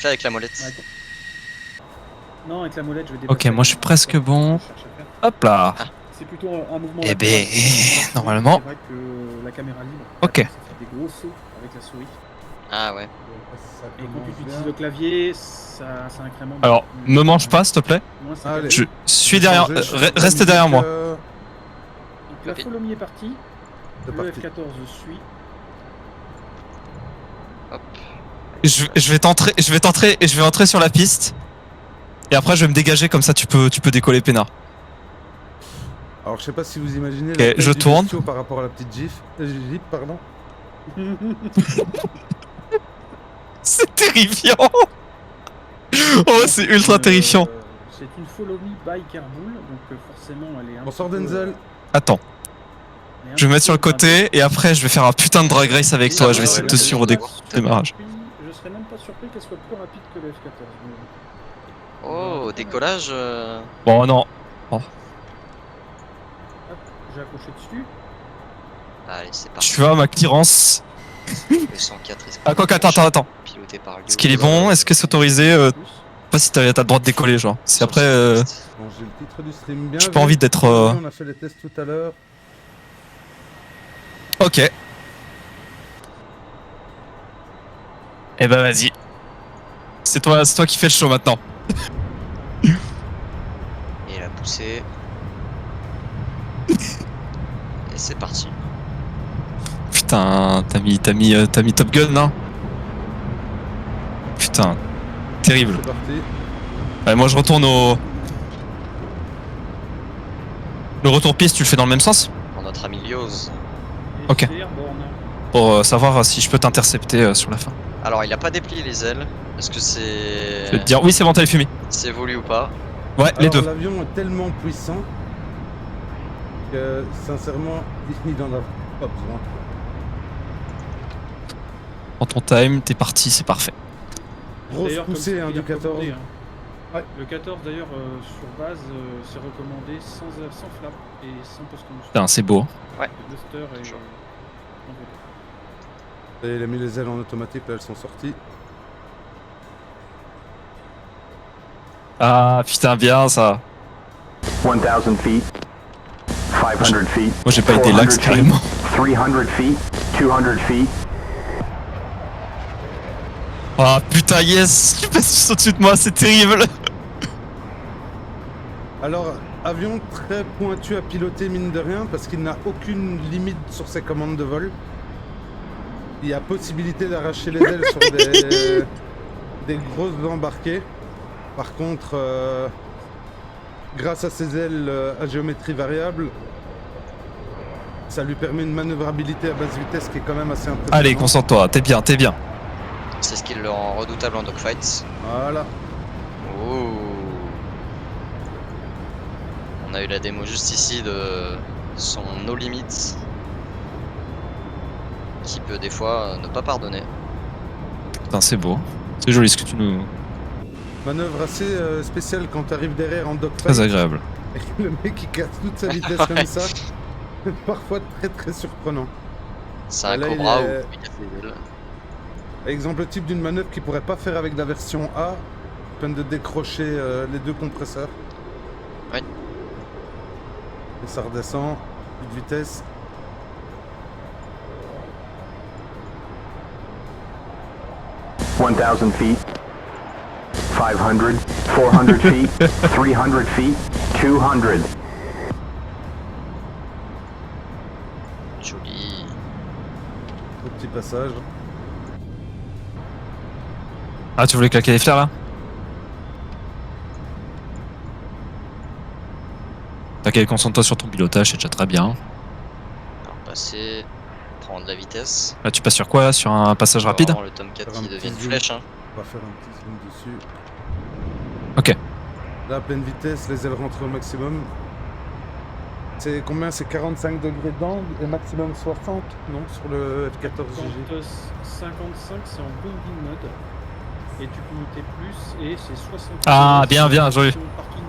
Fais avec la molette. Ouais. Non, avec la molette, je vais dépasser. Ok, moi je suis presque bon. Ce que je cherche à faire. Hop là. C'est plutôt un mouvement Eh latéral. ben, normalement. C'est vrai que la caméra libre, Ok. ça fait des gros sauts avec la souris. Ah ouais. Et quand tu utilises le clavier, ça incrémente. Alors, me mange pas s'il te plaît. Moins c'est Allez. Je calme. suis derrière. Restez derrière moi. Donc la follow me est partie. C'est Le parti. F14 suit. Hop. Je vais t'entrer et je vais entrer sur la piste. Et après je vais me dégager comme ça tu peux décoller peinard. Alors je sais pas si vous imaginez Ok, la tête je du tourne. bestiau par rapport à la petite Jeep, pardon. C'est terrifiant. Oh c'est ultra terrifiant. C'est une follow me by Kerboul, donc forcément elle est un Bonsoir petit peu, Denzel. Attends, elle est un je vais me petit mettre sur le peu côté et après je vais faire un putain de drag race avec toi. Ah, Je vais ouais, essayer de ouais, te ouais, suivre au ouais. démarrage. Je serais même pas surpris qu'elle soit plus rapide que le F14. Oh, décollage. Bon non. Hop, j'ai accroché dessus. Allez, c'est parti. Tu vois ma clearance. Le 104 est Ah quoi attends. piloté par Lio. Est-ce qu'il est bon? Est-ce que c'est autorisé? Je sais pas si t'as le droit de décoller genre. C'est après. Bon, j'ai le titre du stream bien. J'ai pas envie d'être. On a fait les tests tout à l'heure. Ok. Eh ben vas-y. C'est toi qui fais le show maintenant. Et il a poussé. Et c'est parti. Putain, t'as mis Top Gun là? Putain, terrible. C'est parti. Ouais, moi je retourne au. Le retour piste, tu le fais dans le même sens? Pour notre ami Lioz. Ok. Pour savoir si je peux t'intercepter sur la fin. Alors, il a pas déplié les ailes. Est-ce que c'est. Je vais te dire, oui, c'est bon, t'as les fumées. C'est voulu ou pas? Ouais, les Alors, deux. l'avion est tellement puissant que sincèrement, il n'en a pas besoin. En ton time, t'es parti, c'est parfait. Grosse poussée hein, du 14. Ouais. Le 14 d'ailleurs sur base c'est recommandé sans flap et sans piston. Putain, c'est beau. Ouais. Booster et Toujours. Et il a mis les ailes en automatique, là elles sont sorties. Ah putain, bien ça. 1,000 feet, 500 feet, Moi j'ai pas été 400 lax feet, carrément. 300 feet, 200 feet. Ah putain, yes, tu passes au-dessus de moi, c'est terrible. Alors, avion très pointu à piloter mine de rien parce qu'il n'a aucune limite sur ses commandes de vol. Il y a possibilité d'arracher les ailes sur des grosses embarquées. Par contre, grâce à ses ailes à géométrie variable, ça lui permet une manœuvrabilité à basse vitesse qui est quand même assez impressionnante. Allez, concentre-toi, t'es bien. C'est ce qui le rend redoutable en dogfight. Voilà. Oh. On a eu la démo juste ici de son no limits. Qui peut des fois ne pas pardonner. Putain, c'est beau. C'est joli ce que tu nous. Manœuvre assez spéciale quand tu arrives derrière en dogfight. Très agréable. Et le mec qui casse toute sa vitesse comme ça. Parfois très surprenant. C'est un Là, cobra il ou est- il casse les ailes. Exemple type d'une manœuvre qu'il pourrait pas faire avec la version A, peine de décrocher les deux compresseurs. Ouais. Et ça redescend, plus de vitesse. $1,000 feet, 500, 400 feet, 300 feet, 200. Joli. Au petit passage. Ah, tu voulais claquer les flares là? T'inquiète, concentre-toi sur ton pilotage, c'est déjà très bien. Alors passer, prendre de la vitesse. Là, tu passes sur quoi là? Sur un passage rapide? Vraiment le Tomcat Faire un qui petit devient une zoom. flèche. Hein. On va faire un petit zoom dessus. Ok. Là, à pleine vitesse, les ailes rentrent au maximum. C'est combien? C'est 45 degrés d'angle et maximum 60, non? Sur le F14 GG. 55 c'est en bombing mode. Et tu peux monter plus et c'est 60. Ah, bien, joli. Parking,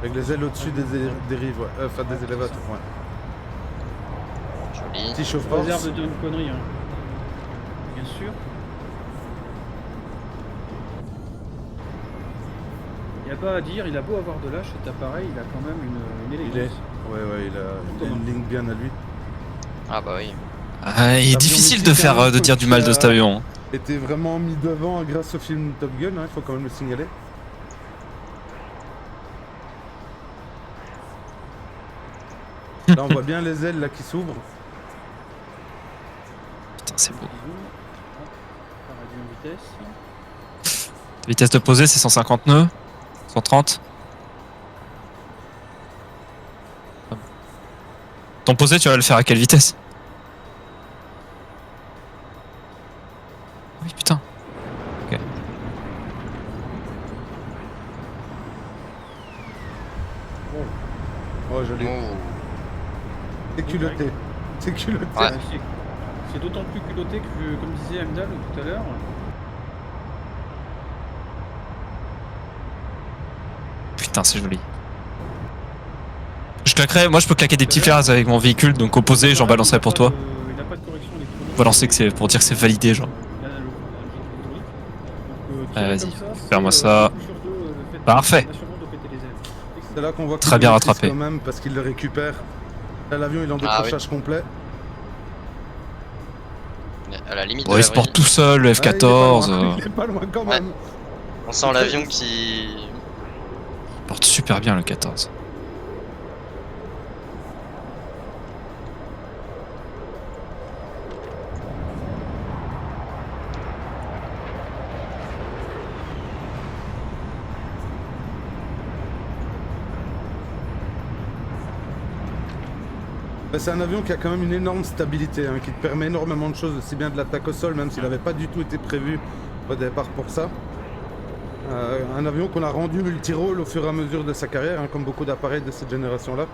Avec les ailes au-dessus des rives, ouais. Enfin, des élévateurs, ouais. Joli. Petit je chauffe-force. réserve de dire une connerie, hein. Bien sûr. Il n'y a pas à dire, il a beau avoir de l'âge, cet appareil, il a quand même une élégance. Il est. Ouais, il a une ligne bien à lui. Ah bah oui. Ah, il est difficile de faire de dire du mal de cet avion. Était vraiment mis devant grâce au film Top Gun, il faut quand même le signaler. Là on voit bien les ailes là qui s'ouvrent. Putain, c'est beau. On va réduire une vitesse. Vitesse de posée, c'est 150 nœuds 130. Ton posé, tu vas le faire à quelle vitesse? Oui, putain. Ok. Oh joli. Oh. C'est culotté. C'est culotté. Ouais. C'est d'autant plus culotté que, comme disait Amdal tout à l'heure, Putain, c'est joli. Je claquerai, moi je peux claquer des petits flares avec mon véhicule, donc au posé, j'en balancerai pour toi. Il n'a pas de correction électronique. Balancer que c'est pour dire que c'est validé, genre. Vas-y, fais-moi ça. Parfait. C'est là qu'on voit Très bien rattrapé. quand même parce qu'il le récupère. Là l'avion il est en décrochage complet. À la limite Bon, de il la se porte vraie tout seul, le F-14. Il est pas loin quand Ouais. même. vie. On sent l'avion qui... Il porte super bien le 14. Bah, c'est un avion qui a quand même une énorme stabilité, qui te permet énormément de choses, aussi bien de l'attaque au sol, même s'il n'avait pas du tout été prévu au départ pour ça. Un avion qu'on a rendu multi-rôle au fur et à mesure de sa carrière, comme beaucoup d'appareils de cette génération-là.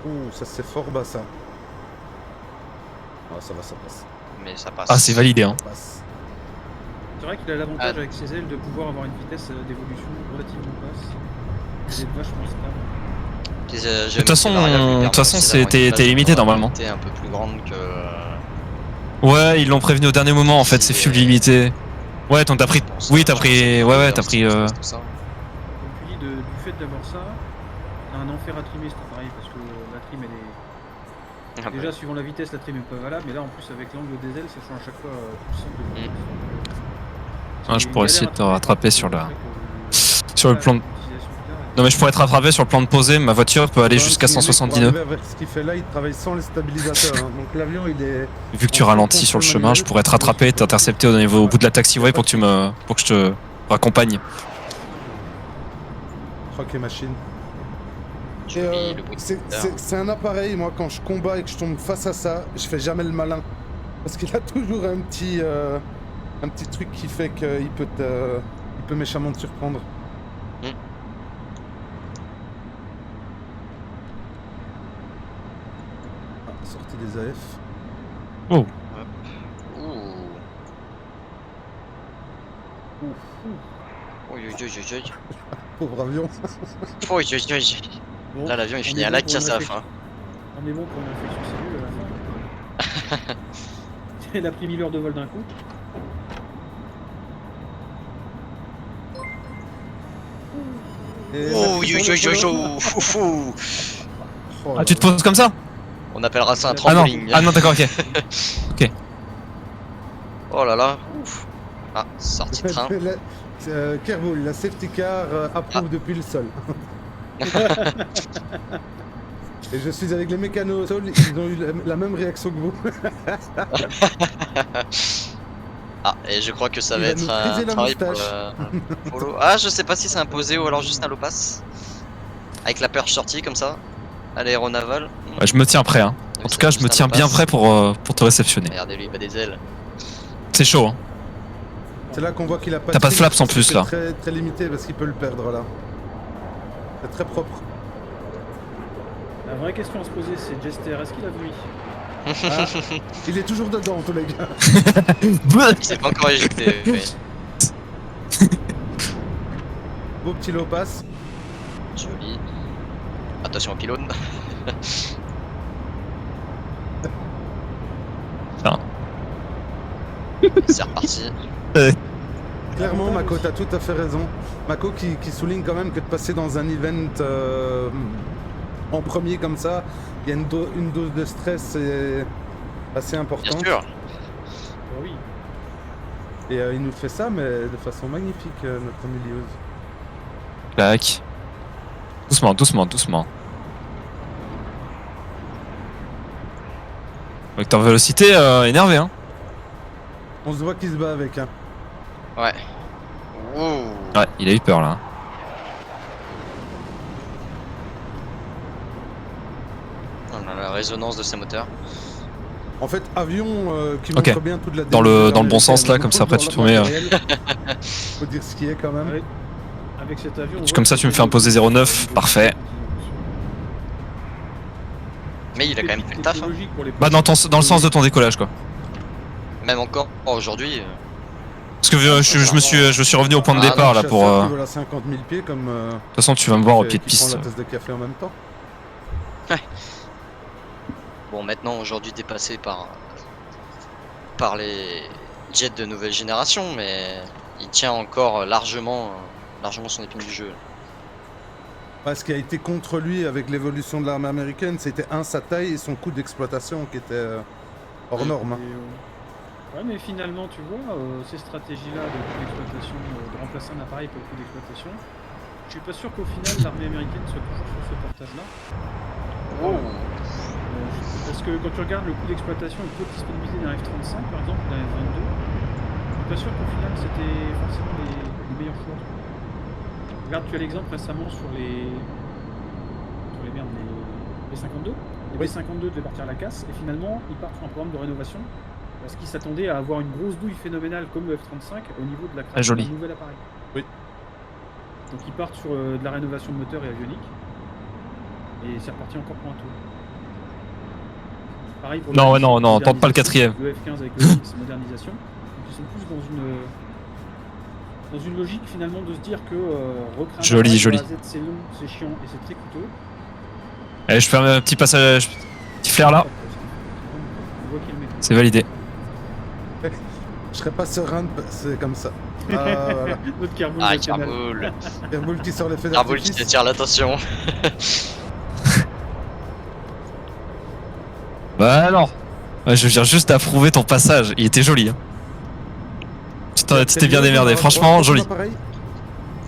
Ouh, ça c'est fort bas ça. Ah, ça va, ça passe. Mais ça passe. Ah, c'est validé, hein. Ça passe. C'est vrai qu'il a l'avantage Ah. avec ses ailes de pouvoir avoir une vitesse d'évolution relativement basse. Il est vachement stable. De toute façon, t'es limité normalement. Un peu plus grande que... Ouais, ils l'ont prévenu au dernier moment en fait, c'est full limité. Ouais, donc t'as pris. Oui, t'as pris. Ouais, t'as pris. Comme tu dis, du fait d'avoir ça, t'as un enfer à trimer cet appareil parce que la trim elle est. Ah, Déjà, suivant la vitesse, la trim est pas valable, mais là en plus, avec l'angle des ailes, ça change à chaque fois tout le centre de vitesse. Ah, je pourrais essayer de te rattraper sur la. Sur le Ouais, plan de. l'utilisation plus tard, Non, mais je pourrais te rattraper sur le plan de posée, ma voiture peut aller jusqu'à 170 nœuds. Avec ce qu'il fait là, il travaille sans les stabilisateurs. Donc l'avion il est. Vu que tu ralentis sur le chemin, je pourrais te rattraper et t'intercepter au bout de la taxiway pour que je te raccompagne. Rock et machine. Joli, Et, le bruit de c'est moteur. c'est un appareil, moi quand je combats et que je tombe face à ça, je fais jamais le malin. Parce qu'il a toujours un petit truc qui fait qu'il peut méchamment te surprendre. Ah, sortie des AF. Ouh. Oui, oui, oui, oui. Pauvre avion. Oui, oui, oui. Bon, Là, l'avion il on finit est à à la bon pour une casse à la réflexion. fin. On est bon pour une infection cellule à la fin. Il a pris 1000 heures de vol d'un coup. Et Oh, merci yo, pour yo, le yo, follow. yo. Foufou. Oh Ah, tu te poses comme ça? On appellera ça un Ah non, trampoline. ah non, d'accord, ok. Oh là là. Ouf. Ah, sortie de train. Kervoul, la safety car approuve depuis le sol. Et je suis avec les mécanos au sol, ils ont eu la même réaction que vous. Ah, et je crois que ça Il va va être nous un friser la travail pour moustache. le polo. Ah, je sais pas si c'est un posé ou alors juste un low pass. Avec la perche sortie comme ça. À l'aéronaval. Ouais, je me tiens prêt, hein. En tout cas, je me tiens bien prêt pour te réceptionner. Regardez-lui, il bat des ailes. C'est chaud, hein. C'est là qu'on voit qu'il a pas T'as pas de trim, flaps en plus, c'est là. Très, très limité parce qu'il peut le perdre là. C'est très propre. La vraie question à se poser, c'est Jester, est-ce qu'il a vomi? Ah, il est toujours dedans, tous les gars. Il s'est pas encore éjecté. Mais... Beau petit low pass. Joli. Attention au pylône. Tiens. C'est reparti. clairement, Mako, t'as tout à fait raison. Mako qui souligne quand même que de passer dans un event en premier comme ça, il y a une dose de stress assez Bien importante. sûr. Ah oui. Et il nous fait ça, mais de façon magnifique, notre ami Lioz. Clac. Doucement, doucement, doucement. Vecteur vélocité énervé, hein. On se voit qu'il se bat avec. Hein. Ouais. Ouh. Ouais, il a eu peur là. On a la résonance de ses moteurs. En fait, avion qui Ok. montre bien toute la Dans le démonstration bon sens, là, américaine, comme ça, après, dans tu le te mets, matériel. Faut dire ce qui est quand même. Ouais. Avec cet avion. on Comme voit ça, que tu me c'est fais un posé 09, une- parfait. Mais il a quand même fait le taf. Hein. technologique pour les Bah, dans le sens de ton décollage, quoi. Même encore aujourd'hui. Parce que je me suis revenu au point de Ah, départ là Le pour. chasseur De qui vole à 50 000 pieds comme. toute façon, tu vas me voir au pied de qui prend piste. la tasse de café en même temps. Bon, maintenant, aujourd'hui, dépassé par les jets de nouvelle génération, mais il tient encore largement son épine du jeu. Ce qui a été contre lui avec l'évolution de l'armée américaine, c'était sa taille et son coût d'exploitation qui était hors norme. Hein. Ouais, mais finalement, tu vois, ces stratégies-là de coût d'exploitation, de remplacer un appareil pour le coût d'exploitation, je suis pas sûr qu'au final l'armée américaine soit toujours sur ce portage-là. Parce que quand tu regardes le coût d'exploitation et le taux de disponibilité d'un F-35 par exemple, d'un F-22, je suis pas sûr qu'au final c'était forcément les meilleurs choix. Regarde, tu as l'exemple récemment sur les B-52. Les B-52 devaient partir à la casse et finalement ils partent sur un programme de rénovation parce qu'ils s'attendaient à avoir une grosse douille phénoménale comme le F-35 au niveau de la création joli. d'un nouvel appareil. Oui. Donc ils partent sur de la rénovation de moteur et avionique et c'est reparti encore pour un tour. Pareil pour Non, le ouais, non, tente pas le modernisation, 4ème. Le F-15 avec le X modernisation. Donc ils sont plus dans une logique finalement de se dire que recréer un Joli, appareil joli. de A à Z, c'est long, c'est chiant et c'est très coûteux. Allez, je fais un petit passage, petit flair là. On voit qu'il le maîtrise. C'est validé. Je serais pas serein, c'est comme ça. Ah, voilà. Notre Carboul Ah, de Canal. Carboul. Airbull qui sort les feux Carboul qui d'artifice. attire l'attention. Bah alors. Ouais, je viens juste d'approuver ton passage. Il était joli. Hein. Tu t'es bien démerdé. Franchement, joli.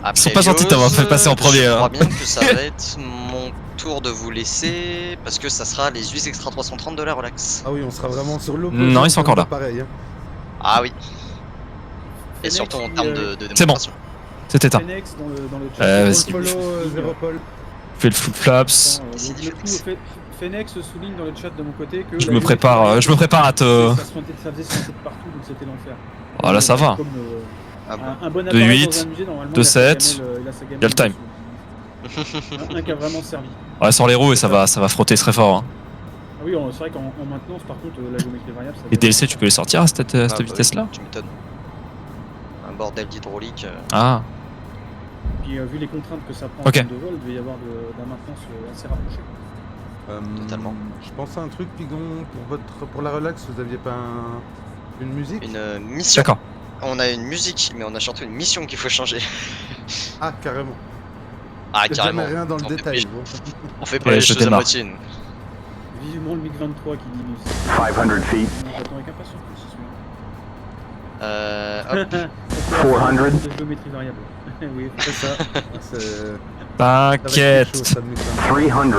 Après, sont pas gentils de t'avoir fait passer en premier, Je hein. crois bien que ça va être mon tour de vous laisser parce que ça sera les US Extra 330 de la relax. Ah oui, on sera vraiment sur l'eau. Non, ils sont encore là. Pareil. Hein. Ah oui. Et Fennex surtout en qui, termes de C'est bon. démonstration. C'est éteint. Fennex dans le chat. Vas-y. Polo, Zéropol. Fais le full flaps. Ici, Le coup, Fennex souligne dans le chat de mon côté que Je me prépare à te. ça faisait se de partout donc c'était l'enfer. Ah là, ça va. Comme, Ah bon. un bon appareil 2.8, dans un musée, normalement, 2.7, il a sa gamelle y a le time. dessus. Un qui a vraiment servi. Ouais, sans les roues et ça va frotter très fort. Hein. Ah oui, c'est vrai qu'en maintenance, par contre, la géométrie variable, ça Les DLC, tu peux les sortir à cette Ah, bah oui, vitesse-là. Tu m'étonnes. Un bordel d'hydraulique. Ah. Puis vu les contraintes que ça prend Ok. en termes de vol, il devait y avoir de la maintenance assez rapprochée. Totalement. Je pense à un truc, Pigon, pour la relax, vous aviez pas une musique Une mission. D'accord. On a une musique, mais on a surtout une mission qu'il faut changer. Ah, carrément. Ah, J'ai carrément. jamais rien dans le On fait détail. pas- Bon. On fait pas Ouais, les je choses à démarre. moitié. nous. Vivement le MiG-23 qui dit 500 feet, J'attends avec impatience que ce soit. Hop. 400. De géométrie variable. Oui. C'est ça. C'est- ça va être T'inquiète. quelque chose, ça, le mix. 300,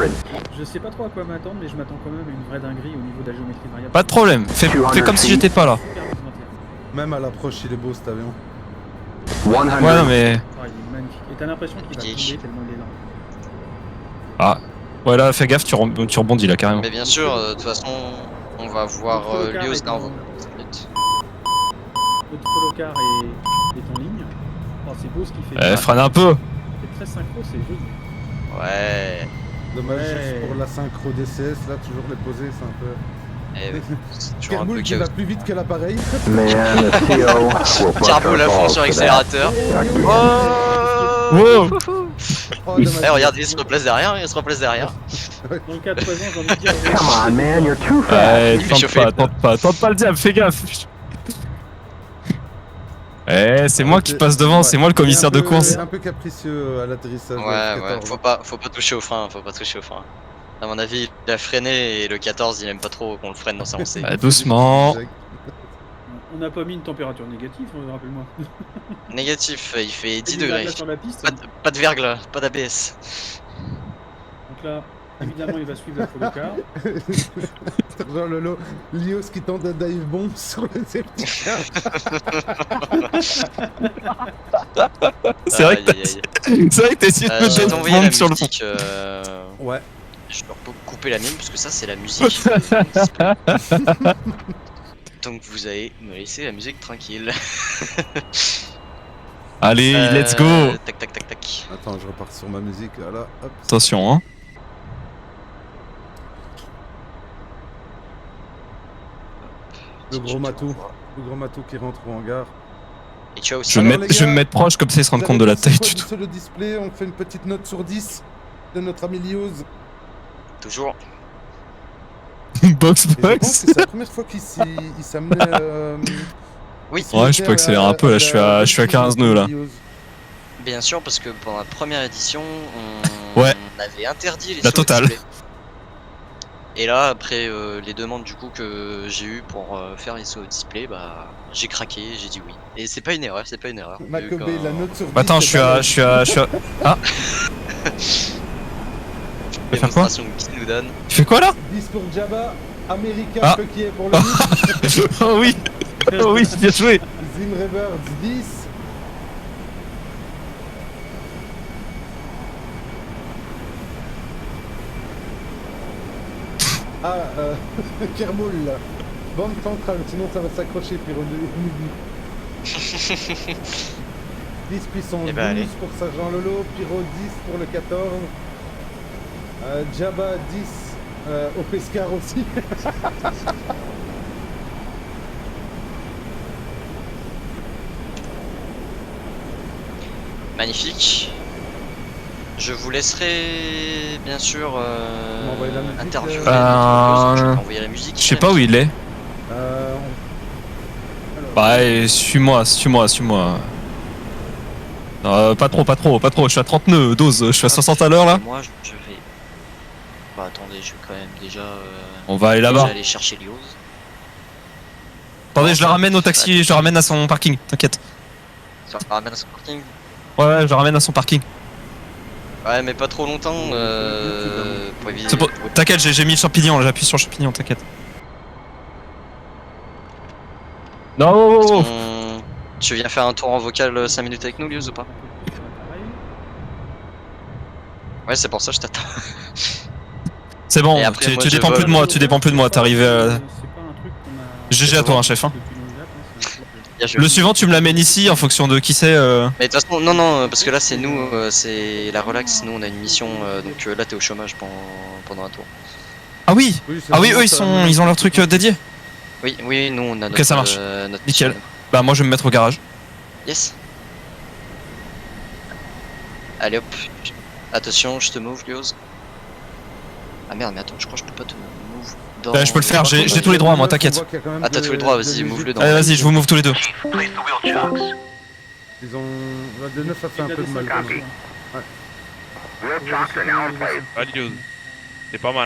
Je sais pas trop à quoi m'attendre, mais je m'attends quand même à une vraie dinguerie au niveau de la géométrie variable. Pas de problème. Fais comme si j'étais pas là. Super MiG-21. Même à l'approche, il est beau cet avion. 100, Ouais, non mais. Ah, il est magnifique. Et t'as l'impression qu'il va Magnifique. tomber tellement il est lent. Ah. Ouais, là, fais gaffe, tu rebondis là carrément. Mais bien sûr, de toute façon, on va voir Notre car Lios est dans en- 20 minutes. Notre follocar est en ligne. Oh, c'est beau ce qu'il fait. Freine un peu. C'est très synchro, c'est joli. Ouais. Dommage Ouais. juste pour la synchro DCS, là, toujours les poser, c'est un peu. Eh oui, c'est toujours un peu Kerboul qui chaos. va plus vite que l'appareil. man, the CO will bust Carbo our la fond balls sur for that. accélérateur. Oh Wow. Oh, Oui. dommage. Eh, regarde, il se replace derrière, il se replace derrière. Dans le cas présent, j'ai envie de dire. Come on, man, you're too fast. Ouais, Il est chauffé. tente pas le diable, fais gaffe. Eh, c'est moi qui passe devant, c'est moi le commissaire de course. Un peu capricieux à l'atterrissage. Ouais, le ouais, 14. faut pas toucher au frein, faut pas toucher au frein. À mon avis, il a freiné et le 14, il aime pas trop qu'on le freine dans sa lancée. Ah, doucement. On n'a pas mis une température négative, rappelle-moi. Négatif, il fait 10 Et des degrés. verglas sur la piste. Pas de verglas, pas d'ABS. Donc là, évidemment, il va suivre la folle car. Genre Lolo, Lios qui tente un dive bomb sur le safety car. C'est vrai que t'as essayé de J'ai mettre envoyé la bombe sur le fond. musique. Ouais. Je peux couper la mienne parce que ça c'est la musique. Donc vous allez me laisser la musique tranquille. Allez, let's go. Tac tac tac tac. Attends, je repars sur ma musique. Voilà, hop. Attention, hein. Le gros matou. Le gros matou qui rentre au hangar. Et tu as aussi. Je vais me mettre proche comme ça ils se rendent compte de la taille du tout. Sur le display, on fait une petite note sur 10 de notre ami Lios. Toujours. Box Et je pense box. que c'est la première fois qu'il s'amenait. Oui. Ouais, je peux accélérer un peu, là, je suis à 15 nœuds, là. Bien sûr, parce que pendant la première édition, on avait interdit les La sauts au totale. display. Et là, après les demandes du coup que j'ai eu pour faire les sauts au display, bah j'ai craqué, j'ai dit oui. Et c'est pas une erreur, c'est pas une erreur. Macobé, la note sur 10. Attends, je suis à. Ah. Je vais faire quoi? Démonstration qui nous donne. Tu fais quoi là? 10 pour Jabba, America Ah. qui est pour le 10. Oh oui. Oh oui, bien joué. Zim Rebirds 10. Ah, Kermoul, bande centrale, sinon ça va s'accrocher, Pyro 10 puissance Eh 12 ben, allez. pour Sergent Lolo, Pyro 10 pour le 14. Jabba 10 au Pescar aussi. Magnifique. Je vous laisserai bien sûr M'envoyer la musique, interviewer. Euh, Je vais envoyer la musique. Je sais pas où il est. Alors, Bah, suis-moi. Pas trop. Je suis à 30 nœuds, dose. Je suis à 60 à l'heure là. Moi, je vais. Bah, attendez, je vais quand même déjà. On va aller déjà là-bas. aller chercher Lios. Attendez, je le ramène au taxi, je le ramène à son parking. T'inquiète. Ça ramène à son parking. Ouais, je le ramène à son parking. Ouais, mais pas trop longtemps. Pour éviter. C'est bon, t'inquiète, j'ai mis le champignon, là, j'appuie sur le champignon, t'inquiète. Non, Est-ce qu'on- Tu viens faire un tour en vocal 5 minutes avec nous, Lios, ou pas? Ouais, c'est pour ça que je t'attends. c'est bon, Et après, moi, tu je dépends plus de vole. moi, t'arrives C'est pas un truc qu'on a. GG à toi, hein, chef. Hein. Depuis longue date, hein, c'est un truc, Le suivant, tu me l'amènes ici en fonction de qui c'est. Mais de toute façon, non, parce que là, c'est nous, c'est la relax. Nous, on a une mission, donc là, t'es au chômage pendant un tour. Ah oui. oui, c'est Ah oui, vraiment eux, ça. ils ont leur truc dédié. Oui, nous, on a notre. Ok, ça marche. Notre Nickel. mission. Bah moi, je vais me mettre au garage. Yes. Allez hop. Attention, je te move, Lios. Ah merde, mais attends, je crois que je peux pas te move. Dans... Je peux le faire, j'ai tous les droits, moi, t'inquiète. Ah, t'as tous les droits, vas-y, move-le dans. Allez, vas-y, je vous move tous les deux. Ils ont. De 9 ça fait un peu de mal. Copy. Ouais. Ouais. Allez, c'est pas mal.